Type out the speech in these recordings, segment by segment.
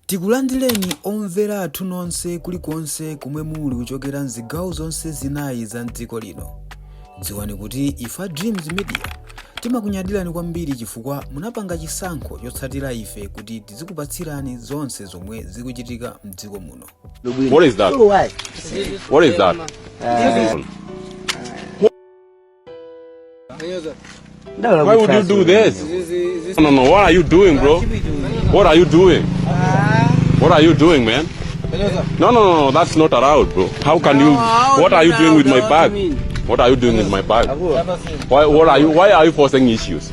Tikulandireni omvera athu nonse kulikonse kumwe muli kuchokera mzigawo zonse zinayi za mdziko lino. Dziwani kuti ifa Dreams Media timakunyadirani kwambiri chifukwa munapanga chisankho chotsatira ife kuti tizikupatsirani zonse zomwe zikuchitika mdziko muno. What is that? What is that? Why would you do this? No, what are you doing, bro? What are you doing? What are you doing, man? No, that's not allowed, bro. How can you? What are you doing with my bag? What are you doing with my bag? Why are you forcing issues?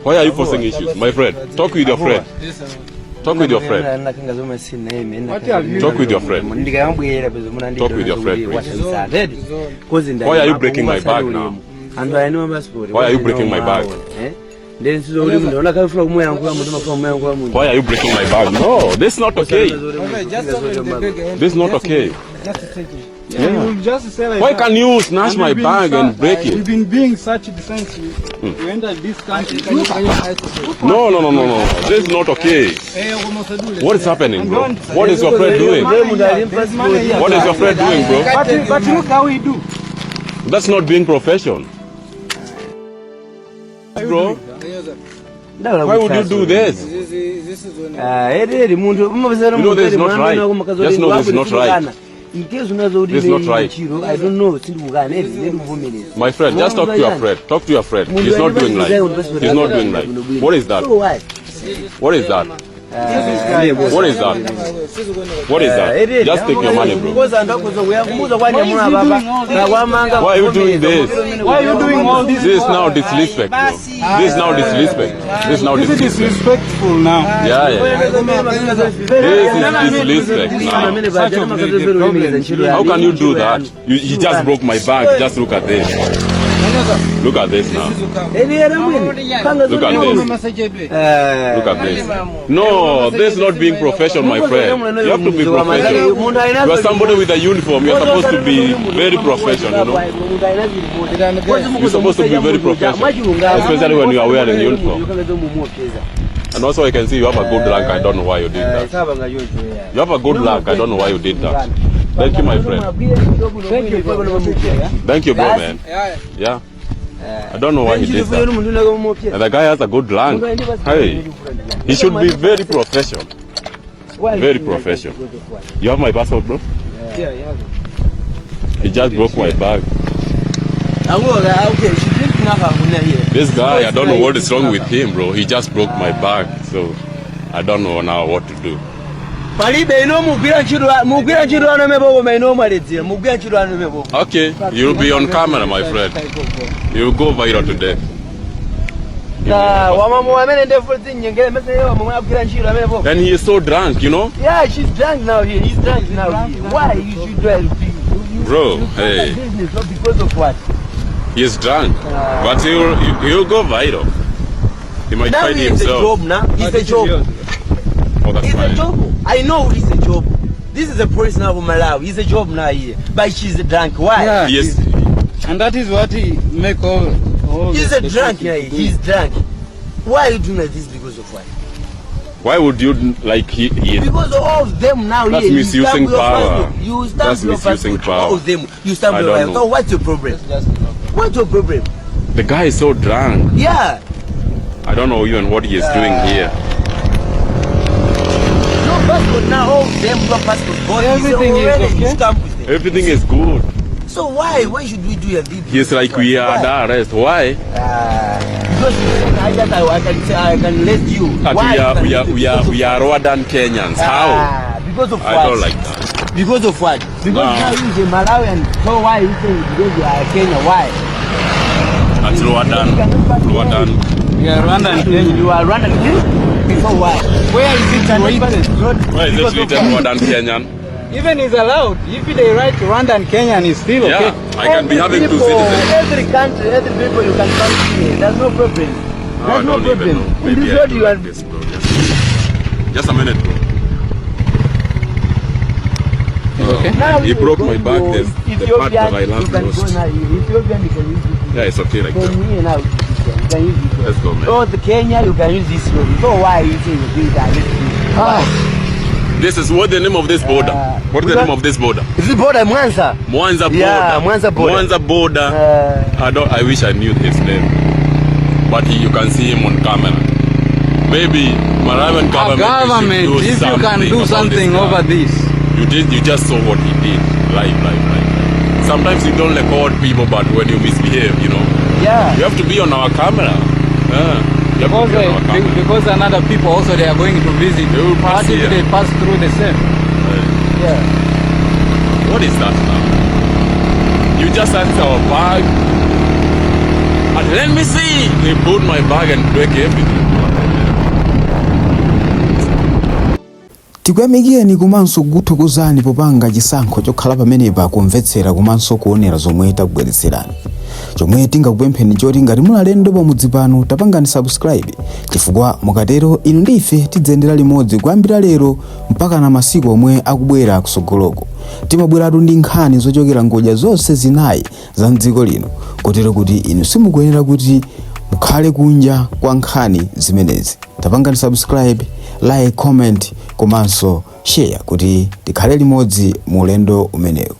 Why are you forcing issues? My friend, talk with your friend. Talk with your friend. Talk with your friend. Talk with your friend, please. Why are you breaking my bag now? Why are you breaking my bag? Why are you breaking my bag? No, this is not okay. This is not okay. Yeah. Why can you snatch my bag and break it? You've been being such defensive. You entered this country. No. This is not okay. What is happening, bro? What is your friend doing? What is your friend doing, bro? But look how we do. That's not being professional. Bro, why would you do this? You know this is not right. Just know this is not right. This is not right. I don't know. My friend, just talk to your friend. Talk to your friend. He's not doing right. He's not doing right. What is that? What is that? What is that? What is that? Just take your money, bro. Why are you doing this? Why are you doing all this? This is now disrespect, bro. This is now disrespect. This is now This is disrespect. disrespectful now. Yeah. This is disrespect now. How can you do that? He just broke my bag. Just look at this. Look at this now. Look at this. Look at this. No, this is not being professional, my friend. You have to be professional. You are somebody with a uniform. You are supposed to be very professional, you know. You're supposed to be very professional, especially when you are wearing uniform. And also I can see you have a good luck. I don't know why you did that. You have a good luck. I don't know why you did that. Thank you, my friend. Thank you, bro, man. Yeah. I don't know why he did that. And the guy has a good luck. Hey, he should be very professional. Very professional. You have my passport, bro? Yeah. He just broke my bag. This guy, I don't know what is wrong with him, bro. He just broke my bag, so I don't know now what to do. Okay, you'll be on camera, my friend. You'll go viral today. And he is so drunk, you know? Yeah, she's drunk now here. He's drunk now here. Why you should drive? Bro, hey. Because of what? He is drunk, but he'll go viral. He might Now find he's himself. a job now. He's a job. Oh, that's He's fine. a job. I know he's a job. This is a police now from Malawi. He's a job now here. But she's drunk. Why? Yeah. Yes. And that is what he make all He's a drunk here. He's drunk. Why are you doing this? Because of what? Why would you like he Because all of them now That's here. misusing power. You stamp That's your misusing passport. power. All of them. You stamp I your don't passport. know. So what's your problem? What's your problem? the guy is so drunk. Yeah. I don't know even what he is doing here. No passport now. All of them no passport. But Everything is already okay. stamped with them. Everything is good. So why should we do a video? He's like we are under arrest. Why? Because I can let you. That Why? we are Rwandan Kenyans. How? Because of what? I don't like that. Because of what? Because No. now you're a Malawian. So why you saying because you are Kenya? Why? That's Rwandan. Yeah, Rwanda and Kenya. You are Rwandan. So why? Where is it written? Why is this written Rwandan Kenyan? Even is allowed. If they write Rwanda and Kenyan is still okay. Yeah, I can be having two citizens. Every country, every people you can come here. There's no problem. I There's no don't even problem. know. In Maybe this I world do you are. like this, bro. Just a minute, bro. Okay. Now He you broke go my back. to There's the Ethiopian, part that I you love can most. go now. Ethiopian, you can use this. Yeah, it's okay like that. Kenya now, you can use this. Let's go, man. Oh, the Kenya, you can use this road. So why you think you do that? Why? This is what the name of this border? What is the name of this border? Is it border Mwanza? Mwanza border. Yeah, Mwanza border. Mwanza border. I wish I knew his name, but you can see him on camera. Maybe Malawian government should do if you can do something over this. You just saw what he did. Live. Sometimes you don't record people, but when you misbehave, you know. Yeah. You have to be on our camera. Because another people also they are going to visit. They will pass here. They pass through the same. Yeah. What is that now? You just answer our bag. And let me see. They put my bag and break everything. Tikuyamikeni komanso kuthokozani popanga chisankho chokhala pamenepa kumvetsera komanso kuonera zomwe takubweretserani. Chomwe tingakupempheni choti ngati mulalendo pamudzi pano tapangani subscribe chifukwa mukatero inu ndife tidzendera limodzi kuyambira lero mpaka na masiku omwe akubwera kusogoloko. Timabweratu ndi nkhani zochokera ngodya zonse zinayi za mdziko lino kotero kuti inu simukuyenera kuti mukhale kunja kwa nkhani zimenezi. Tapangani subscribe, like, comment komanso share kuti tikhale limodzi mu ulendo umenewu.